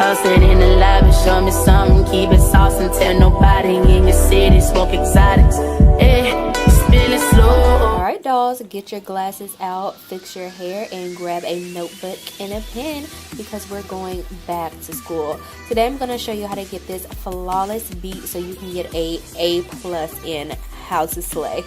Posted in the lobby, show me something, keep it sauce and tell nobody in your city, smoke exotics. Spin it slow. Alright dolls, get your glasses out, fix your hair, and grab a notebook and a pen because we're going back to school. Today I'm going to show you how to get this flawless beat so you can get A+ in how to slay.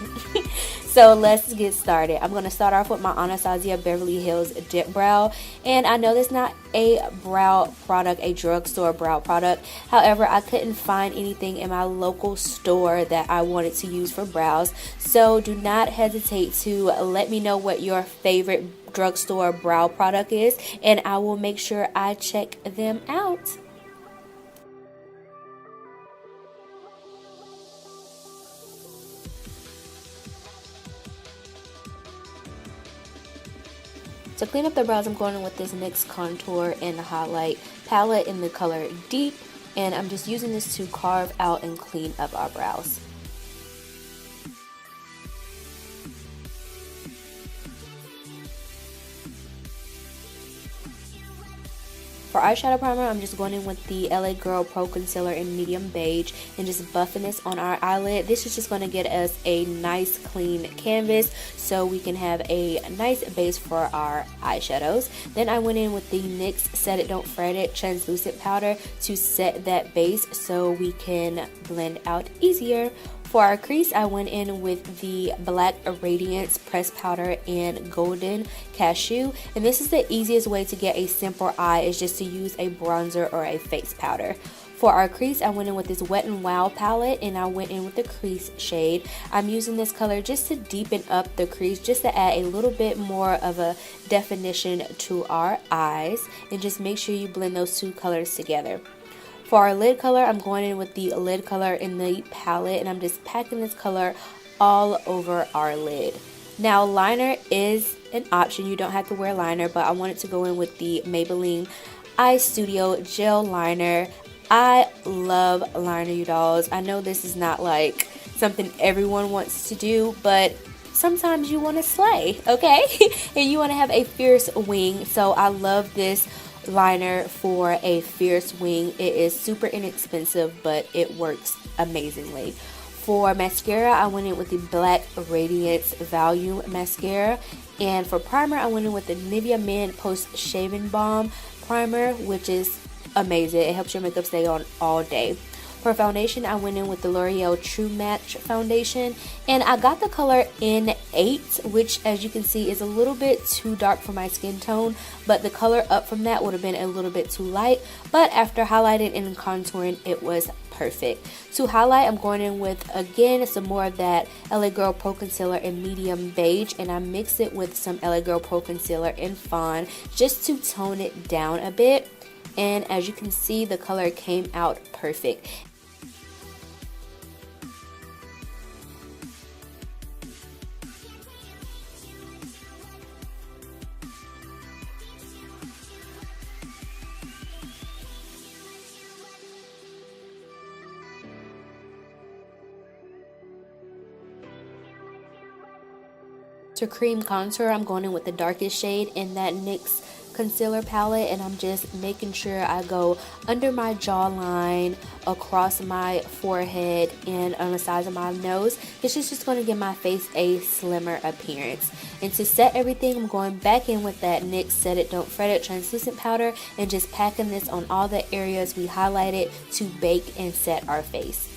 So let's get started. I'm going to start off with my Anastasia Beverly Hills Dip Brow, and I know this is not a brow product, a drugstore brow product. However, I couldn't find anything in my local store that I wanted to use for brows, so do not hesitate to let me know what your favorite drugstore brow product is, and I will make sure I check them out. To clean up the brows, I'm going in with this NYX contour and highlight palette in the color Deep, and I'm just using this to carve out and clean up our brows. For eyeshadow primer, I'm just going in with the LA Girl Pro Concealer in medium beige and just buffing this on our eyelid. This is just going to get us a nice clean canvas so we can have a nice base for our eyeshadows. Then I went in with the NYX Set It Don't Fret It translucent powder to set that base so we can blend out easier. For our crease, I went in with the Black Radiance Pressed Powder and Golden Cashew. And this is the easiest way to get a simple eye, is just to use a bronzer or a face powder. For our crease, I went in with this Wet n Wild palette, and I went in with the crease shade. I'm using this color just to deepen up the crease, just to add a little bit more of a definition to our eyes. And just make sure you blend those two colors together. For our lid color, I'm going in with the lid color in the palette, and I'm just packing this color all over our lid. Now, liner is an option. You don't have to wear liner, but I wanted to go in with the Maybelline Eye Studio Gel Liner. I love liner, you dolls. I know this is not like something everyone wants to do, but sometimes you want to slay, okay? And you want to have a fierce wing, so I love this liner for a fierce wing. It is super inexpensive, but it works amazingly. For mascara, I went in with the Black Radiance Volume Mascara, and for primer, I went in with the Nivea Men Post Shaving Balm Primer, which is amazing. It helps your makeup stay on all day. For foundation, I went in with the L'Oreal True Match Foundation, and I got the color N8, which as you can see is a little bit too dark for my skin tone, but the color up from that would have been a little bit too light, but after highlighting and contouring, it was perfect. To highlight, I'm going in with, again, some more of that LA Girl Pro Concealer in medium beige, and I mix it with some LA Girl Pro Concealer in fawn just to tone it down a bit, and as you can see, the color came out perfect. To cream contour, I'm going in with the darkest shade in that NYX concealer palette, and I'm just making sure I go under my jawline, across my forehead, and on the sides of my nose. This is just going to give my face a slimmer appearance. And to set everything, I'm going back in with that NYX Set It Don't Fret It translucent powder and just packing this on all the areas we highlighted to bake and set our face.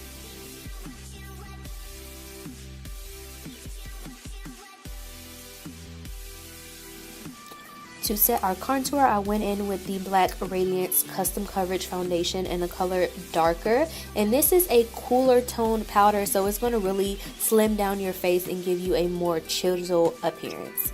To set our contour, I went in with the Black Radiance Custom Coverage Foundation in the color Darker. And this is a cooler tone powder, so it's going to really slim down your face and give you a more chisel appearance.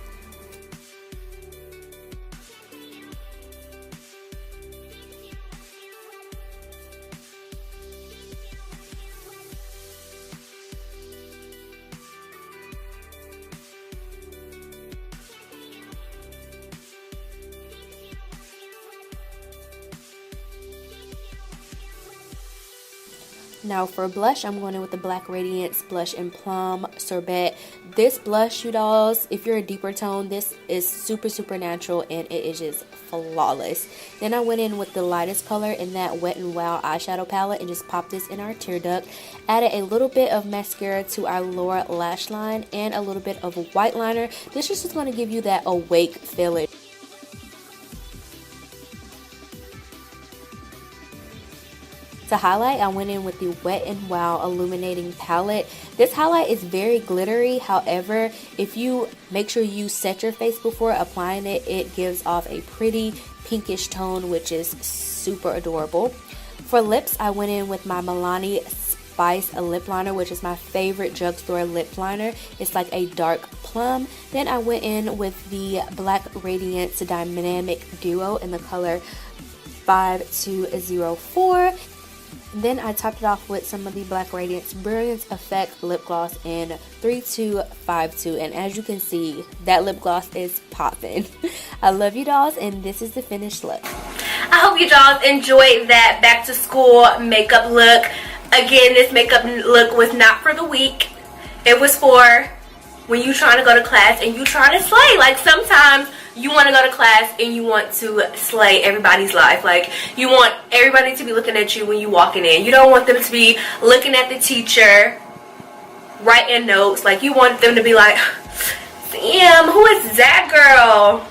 Now for blush, I'm going in with the Black Radiance Blush in Plum Sorbet this blush, you dolls, if you're a deeper tone, this is super natural and it is just flawless. Then I went in with the lightest color in that Wet n Wild eyeshadow palette and just popped this in our tear duct. Added a little bit of mascara to our lower lash line and a little bit of a white liner. This is just going to give you that awake feeling. To highlight, I went in with the Wet n Wild illuminating palette. This highlight is very glittery. However, if you make sure you set your face before applying it, it gives off a pretty pinkish tone, which is super adorable. For lips, I went in with my Milani Spice lip liner, which is my favorite drugstore lip liner. It's like a dark plum. Then I went in with the Black Radiance Dynamic Duo in the color 5204. Then I topped it off with some of the Black Radiance Brilliance Effect lip gloss in 3252, and as you can see, that lip gloss is popping. I love you dolls, and this is the finished look. I hope you dolls enjoyed that back to school makeup look. Again, this makeup look was not for the weak. It was for when you trying to go to class and you trying to slay. Like, sometimes you want to go to class and you want to slay everybody's life. Like, you want everybody to be looking at you when you walking in. You don't want them to be looking at the teacher, writing notes. Like, you want them to be like, damn, who is that girl?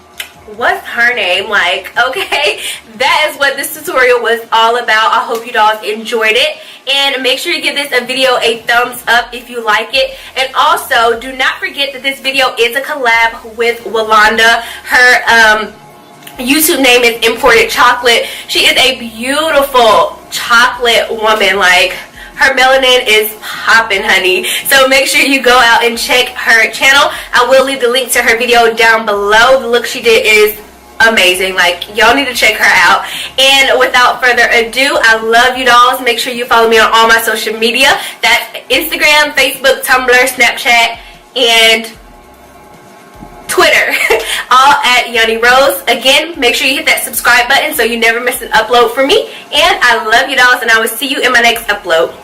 What's her name? Like, okay, that is what this tutorial was all about. I hope you dolls enjoyed it, and make sure you give this video a thumbs up if you like it. And also, do not forget that this video is a collab with Wilonda. Her YouTube name is Imported Chocolate. She is a beautiful chocolate woman. Like, her melanin is popping, honey. So make sure you go out and check her channel. I will leave the link to her video down below. The look she did is amazing. Like, y'all need to check her out. And without further ado, I love you dolls. Make sure you follow me on all my social media. That's Instagram, Facebook, Tumblr, Snapchat, and Twitter. All at YunnieRose. Again, make sure you hit that subscribe button so you never miss an upload from me. And I love you dolls, and I will see you in my next upload.